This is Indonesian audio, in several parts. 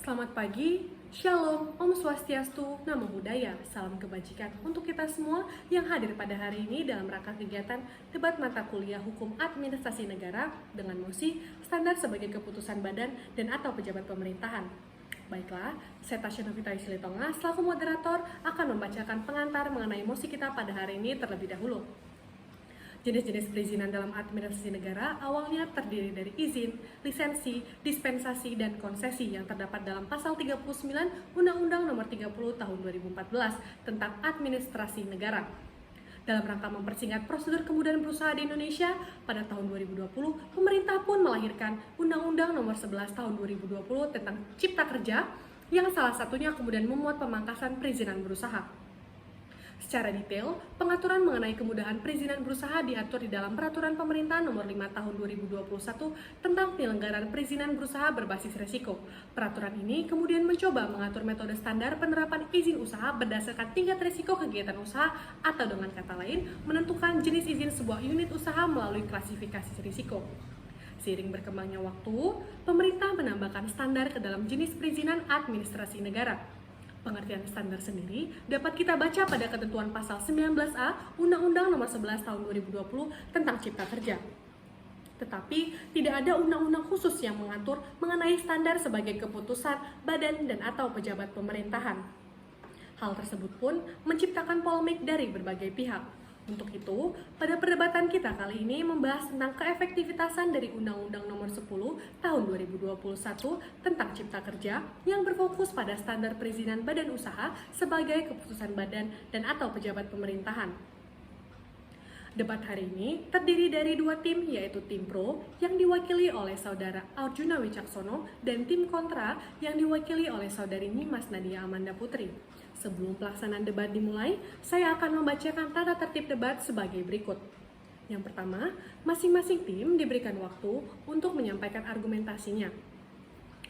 Selamat pagi, Shalom, Om Swastiastu, Namo Buddhaya, salam kebajikan untuk kita semua yang hadir pada hari ini dalam rangka kegiatan debat mata kuliah Hukum Administrasi Negara dengan mosi standar sebagai keputusan badan dan atau pejabat pemerintahan. Baiklah, saya Tasya Novita Islitonga selaku moderator akan membacakan pengantar mengenai mosi kita pada hari ini terlebih dahulu. Jenis-jenis perizinan dalam administrasi negara awalnya terdiri dari izin, lisensi, dispensasi, dan konsesi yang terdapat dalam pasal 39 Undang-Undang Nomor 30 Tahun 2014 tentang administrasi negara. Dalam rangka mempersingkat prosedur kemudahan berusaha di Indonesia, pada tahun 2020, pemerintah pun melahirkan Undang-Undang Nomor 11 Tahun 2020 tentang Cipta Kerja, yang salah satunya kemudian memuat pemangkasan perizinan berusaha. Secara detail, pengaturan mengenai kemudahan perizinan berusaha diatur di dalam Peraturan Pemerintah Nomor 5 Tahun 2021 tentang penyelenggaraan perizinan berusaha berbasis resiko. Peraturan ini kemudian mencoba mengatur metode standar penerapan izin usaha berdasarkan tingkat resiko kegiatan usaha atau dengan kata lain, menentukan jenis izin sebuah unit usaha melalui klasifikasi risiko. Seiring berkembangnya waktu, pemerintah menambahkan standar ke dalam jenis perizinan administrasi negara. Pengertian standar sendiri dapat kita baca pada ketentuan pasal 19A Undang-Undang Nomor 11 Tahun 2020 tentang Cipta Kerja. Tetapi tidak ada undang-undang khusus yang mengatur mengenai standar sebagai keputusan badan dan atau pejabat pemerintahan. Hal tersebut pun menciptakan polemik dari berbagai pihak. Untuk itu, pada perdebatan kita kali ini membahas tentang keefektivitasan dari Undang-Undang Nomor 10 Tahun 2021 tentang Cipta Kerja yang berfokus pada standar perizinan badan usaha sebagai keputusan badan dan atau pejabat pemerintahan. Debat hari ini terdiri dari dua tim, yaitu tim pro yang diwakili oleh Saudara Arjuna Wicaksono dan tim kontra yang diwakili oleh Saudari Nimas Nadia Amanda Putri. Sebelum pelaksanaan debat dimulai, saya akan membacakan tata tertib debat sebagai berikut. Yang pertama, masing-masing tim diberikan waktu untuk menyampaikan argumentasinya.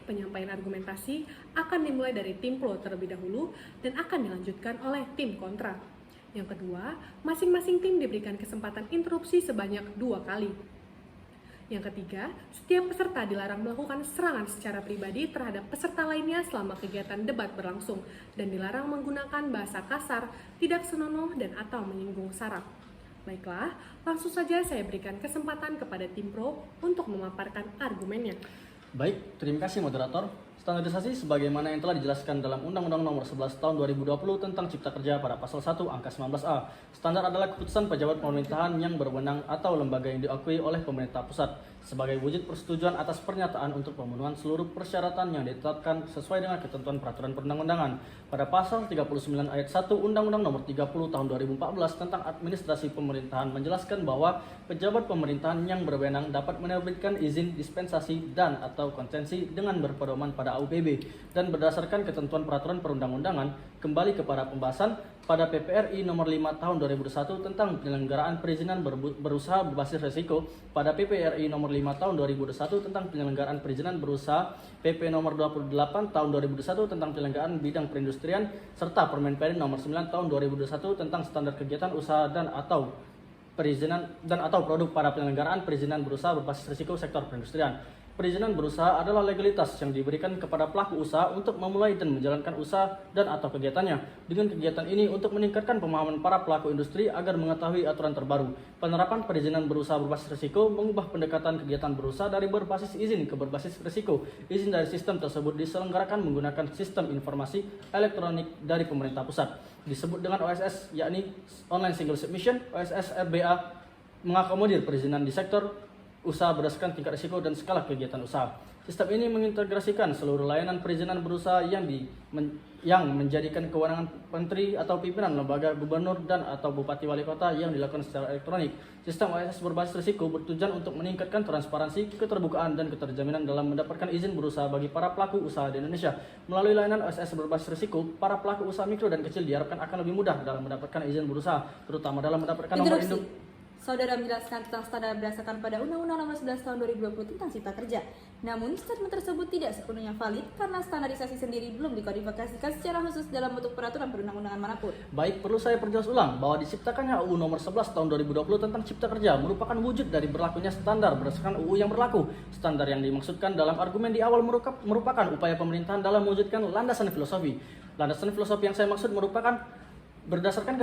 Penyampaian argumentasi akan dimulai dari tim pro terlebih dahulu dan akan dilanjutkan oleh tim kontra. Yang kedua, masing-masing tim diberikan kesempatan interupsi sebanyak 2 kali. Yang ketiga, setiap peserta dilarang melakukan serangan secara pribadi terhadap peserta lainnya selama kegiatan debat berlangsung dan dilarang menggunakan bahasa kasar, tidak senonoh, dan atau menyinggung sara. Baiklah, langsung saja saya berikan kesempatan kepada tim pro untuk memaparkan argumennya. Baik, terima kasih moderator. Standarisasi sebagaimana yang telah dijelaskan dalam Undang-Undang Nomor 11 Tahun 2020 tentang Cipta Kerja pada pasal 1 angka 19A. Standar adalah keputusan pejabat pemerintahan yang berwenang atau lembaga yang diakui oleh pemerintah pusat sebagai wujud persetujuan atas pernyataan untuk pemenuhan seluruh persyaratan yang ditetapkan sesuai dengan ketentuan peraturan perundang-undangan. Pada pasal 39 ayat 1 Undang-Undang Nomor 30 Tahun 2014 tentang administrasi pemerintahan menjelaskan bahwa pejabat pemerintahan yang berwenang dapat menerbitkan izin, dispensasi, dan atau konsensi dengan berpedoman pada AUPB dan berdasarkan ketentuan peraturan perundang-undangan kembali kepada pembahasan pada PPRI Nomor 5 Tahun 2021 tentang penyelenggaraan perizinan berusaha berbasis risiko, pada PPRI Nomor 5 Tahun 2021 tentang penyelenggaraan perizinan berusaha, PP Nomor 28 Tahun 2021 tentang penyelenggaraan bidang perindustrian, serta Permen Nomor 9 Tahun 2021 tentang standar kegiatan usaha dan atau perizinan dan atau produk pada penyelenggaraan perizinan berusaha berbasis risiko sektor perindustrian. Perizinan berusaha adalah legalitas yang diberikan kepada pelaku usaha untuk memulai dan menjalankan usaha dan atau kegiatannya. Dengan kegiatan ini untuk meningkatkan pemahaman para pelaku industri agar mengetahui aturan terbaru. Penerapan perizinan berusaha berbasis risiko mengubah pendekatan kegiatan berusaha dari berbasis izin ke berbasis risiko. Izin dari sistem tersebut diselenggarakan menggunakan sistem informasi elektronik dari pemerintah pusat. Disebut dengan OSS, yakni Online Single Submission. OSS RBA mengakomodir perizinan di sektor usaha berdasarkan tingkat risiko dan skala kegiatan usaha. Sistem ini mengintegrasikan seluruh layanan perizinan berusaha yang menjadikan kewenangan menteri atau pimpinan lembaga, gubernur dan atau bupati wali kota yang dilakukan secara elektronik. Sistem OSS berbasis risiko bertujuan untuk meningkatkan transparansi, keterbukaan dan keterjaminan dalam mendapatkan izin berusaha bagi para pelaku usaha di Indonesia. Melalui layanan OSS berbasis risiko, para pelaku usaha mikro dan kecil diharapkan akan lebih mudah dalam mendapatkan izin berusaha, terutama dalam mendapatkan nomor induk. Saudara menjelaskan tentang standar berdasarkan pada Undang-Undang Nomor 11 Tahun 2020 tentang Cipta Kerja. Namun, statement tersebut tidak sepenuhnya valid karena standarisasi sendiri belum dikodifikasikan secara khusus dalam bentuk peraturan perundang-undangan manapun. Baik, perlu saya perjelas ulang bahwa diciptakannya UU Nomor 11 Tahun 2020 tentang Cipta Kerja merupakan wujud dari berlakunya standar berdasarkan UU yang berlaku. Standar yang dimaksudkan dalam argumen di awal merupakan upaya pemerintahan dalam mewujudkan landasan filosofi. Landasan filosofi yang saya maksud merupakan berdasarkan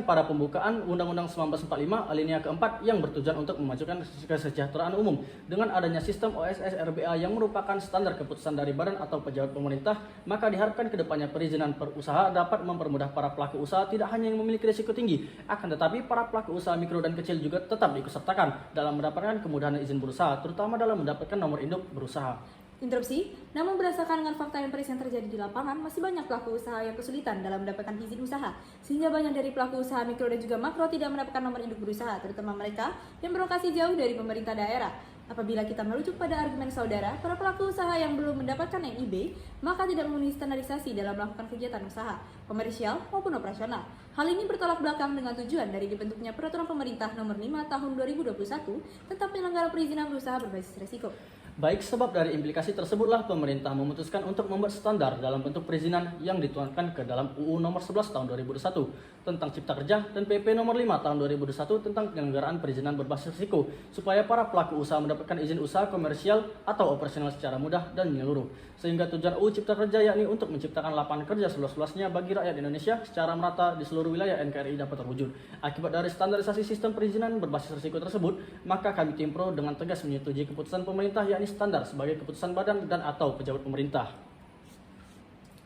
pada pembukaan Undang-Undang 1945 alinea keempat yang bertujuan untuk memajukan kesejahteraan umum. Dengan adanya sistem OSS RBA yang merupakan standar keputusan dari badan atau pejabat pemerintah, maka diharapkan kedepannya perizinan berusaha dapat mempermudah para pelaku usaha tidak hanya yang memiliki risiko tinggi, akan tetapi para pelaku usaha mikro dan kecil juga tetap diikutsertakan dalam mendapatkan kemudahan izin berusaha, terutama dalam mendapatkan nomor induk berusaha. Interupsi, namun berdasarkan dengan fakta empiris yang terjadi di lapangan, masih banyak pelaku usaha yang kesulitan dalam mendapatkan izin usaha, sehingga banyak dari pelaku usaha mikro dan juga makro tidak mendapatkan nomor induk berusaha, terutama mereka yang berlokasi jauh dari pemerintah daerah. Apabila kita merujuk pada argumen saudara, para pelaku usaha yang belum mendapatkan NIB, maka tidak memenuhi standarisasi dalam melakukan kegiatan usaha, komersial maupun operasional. Hal ini bertolak belakang dengan tujuan dari dibentuknya Peraturan Pemerintah Nomor 5 Tahun 2021 tentang penyelenggara perizinan berusaha berbasis risiko. Baik, sebab dari implikasi tersebutlah pemerintah memutuskan untuk membuat standar dalam bentuk perizinan yang dituangkan ke dalam UU Nomor 11 Tahun 2021 tentang Cipta Kerja dan PP Nomor 5 Tahun 2021 tentang penyelenggaraan perizinan berbasis risiko, supaya para pelaku usaha mendapatkan izin usaha komersial atau operasional secara mudah dan menyeluruh. Sehingga tujuan UU Cipta Kerja yakni untuk menciptakan lapangan kerja seluas-luasnya bagi rakyat Indonesia secara merata di seluruh wilayah NKRI dapat terwujud. Akibat dari standarisasi sistem perizinan berbasis risiko tersebut, maka kami tim Pro dengan tegas menyetujui keputusan pemerintah yakni standar sebagai keputusan badan dan atau pejabat pemerintah.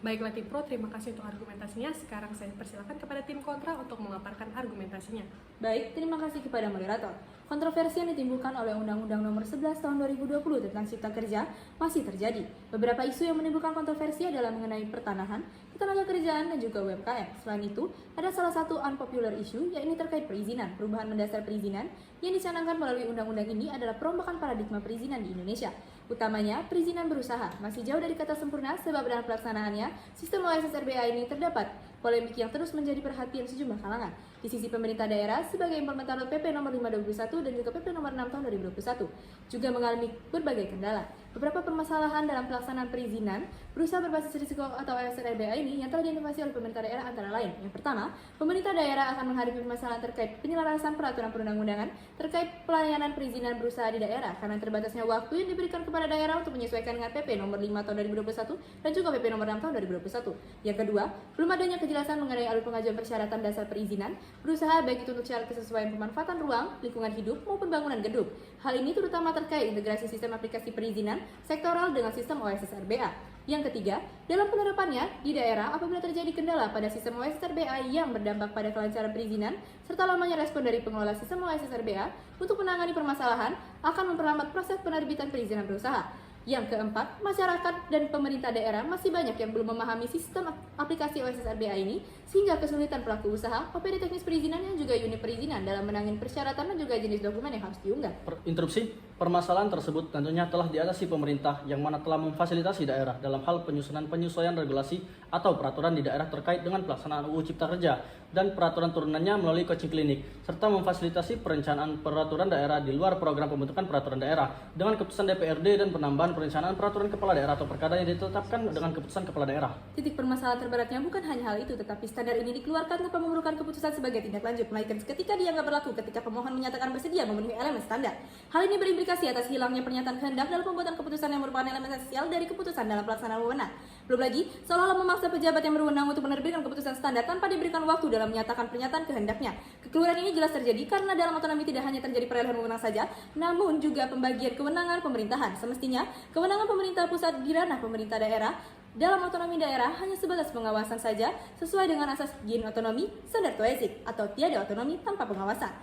Baiklah tim Pro, terima kasih untuk argumentasinya. Sekarang saya persilakan kepada tim kontra untuk memaparkan argumentasinya. Baik, terima kasih kepada moderator. Kontroversi yang ditimbulkan oleh Undang-Undang Nomor 11 Tahun 2020 tentang Cipta Kerja masih terjadi. Beberapa isu yang menimbulkan kontroversi adalah mengenai pertanahan, ketenagakerjaan, dan juga UMKM. Selain itu, ada salah satu unpopular issue, yakni terkait perizinan. Perubahan mendasar perizinan yang dicanangkan melalui undang-undang ini adalah perombakan paradigma perizinan di Indonesia. Utamanya, perizinan berusaha masih jauh dari kata sempurna sebab dalam pelaksanaannya, sistem OSS RBA ini terdapat polemik yang terus menjadi perhatian sejumlah kalangan. Di sisi pemerintah daerah sebagai implementator PP Nomor 5 2021 dan juga PP Nomor 6 Tahun 2021 juga mengalami berbagai kendala. Beberapa permasalahan dalam pelaksanaan perizinan berusaha berbasis risiko atau OSS RBA ini yang telah diinovasi oleh pemerintah daerah antara lain. Yang pertama, pemerintah daerah akan menghadapi permasalahan terkait penyelarasan peraturan perundang-undangan terkait pelayanan perizinan berusaha di daerah karena terbatasnya waktu yang diberikan kepada daerah untuk menyesuaikan dengan PP Nomor 5 Tahun 2021 dan juga PP Nomor 6 Tahun 2021. Yang kedua, belum adanya kejelasan mengenai alur pengajuan persyaratan dasar perizinan berusaha baik itu untuk syarat kesesuaian pemanfaatan ruang, lingkungan hidup maupun bangunan gedung. Hal ini terutama terkait integrasi sistem aplikasi perizinan sektoral dengan sistem OSS RBA. Yang ketiga, dalam penerapannya di daerah apabila terjadi kendala pada sistem OSS RBA yang berdampak pada kelancaran perizinan serta lamanya respon dari pengelola sistem OSS RBA untuk menangani permasalahan akan memperlambat proses penerbitan perizinan berusaha. Yang keempat, masyarakat dan pemerintah daerah masih banyak yang belum memahami sistem aplikasi OSS RBA ini sehingga kesulitan pelaku usaha, OPD teknis perizinan yang juga unit perizinan dalam menangani persyaratan dan juga jenis dokumen yang harus diunggah. Interupsi, permasalahan tersebut tentunya telah diatasi pemerintah yang mana telah memfasilitasi daerah dalam hal penyesuaian regulasi atau peraturan di daerah terkait dengan pelaksanaan UU Cipta Kerja dan peraturan turunannya melalui coaching klinik serta memfasilitasi perencanaan peraturan daerah di luar program pembentukan peraturan daerah dengan keputusan DPRD dan penambahan perencanaan peraturan kepala daerah atau perkada yang ditetapkan dengan keputusan kepala daerah. Titik permasalahan terberatnya bukan hanya hal itu, tetapi standar ini dikeluarkan tanpa memerlukan keputusan sebagai tindak lanjut, melainkan ketika dianggap berlaku ketika pemohon menyatakan bersedia memenuhi elemen standar. Hal ini berimplikasi atas hilangnya pernyataan kehendak dalam pembuatan keputusan yang merupakan elemen esensial dari keputusan dalam pelaksanaan wewenang. Belum lagi, seolah-olah memaksa pejabat yang berwenang untuk menerbitkan keputusan standar tanpa diberikan waktu dalam menyatakan pernyataan kehendaknya. Kekeliruan ini jelas terjadi karena dalam otonomi tidak hanya terjadi perolehan wewenang saja, namun juga pembagian kewenangan pemerintahan. Semestinya, kewenangan pemerintah pusat di ranah pemerintah daerah dalam otonomi daerah hanya sebatas pengawasan saja sesuai dengan asas giant otonomi standar toesik atau tiada otonomi tanpa pengawasan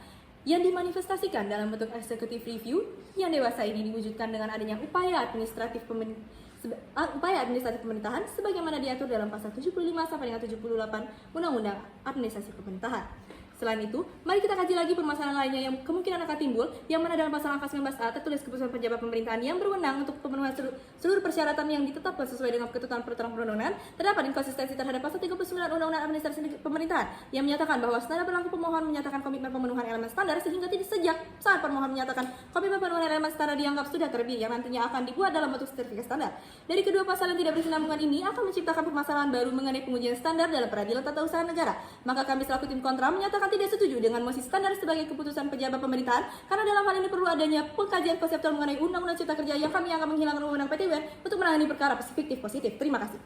yang dimanifestasikan dalam bentuk executive review yang dewasa ini diwujudkan dengan adanya upaya administratif pemerintahan sebagaimana diatur dalam pasal 75 sampai dengan 78 Undang-Undang Administrasi Pemerintahan. Selain itu, mari kita kaji lagi permasalahan lainnya yang kemungkinan akan timbul, yang mana dalam pasal angka 19A tertulis keputusan pejabat pemerintahan yang berwenang untuk pemenuhan seluruh persyaratan yang ditetapkan sesuai dengan ketentuan peraturan perundang-undangan. Terdapat inkonsistensi terhadap pasal 39 Undang-Undang Administrasi Pemerintahan yang menyatakan bahwa standar berlaku pemohon menyatakan komitmen pemenuhan elemen standar, sehingga tidak sejak saat pemohon menyatakan komitmen pemenuhan elemen standar dianggap sudah terbit yang nantinya akan dibuat dalam bentuk sertifikat standar. Dari kedua pasal yang tidak berkesinambungan ini akan menciptakan permasalahan baru mengenai pengujian standar dalam peradilan tata usaha negara. Maka kami selaku tim kontra menyatakan tidak setuju dengan mosi standar sebagai keputusan pejabat pemerintahan, karena dalam hal ini perlu adanya pengkajian konseptual mengenai Undang-Undang Cipta Kerja yang kami anggap menghilangkan wewenang PT UN untuk menangani perkara fiktif positif. Terima kasih.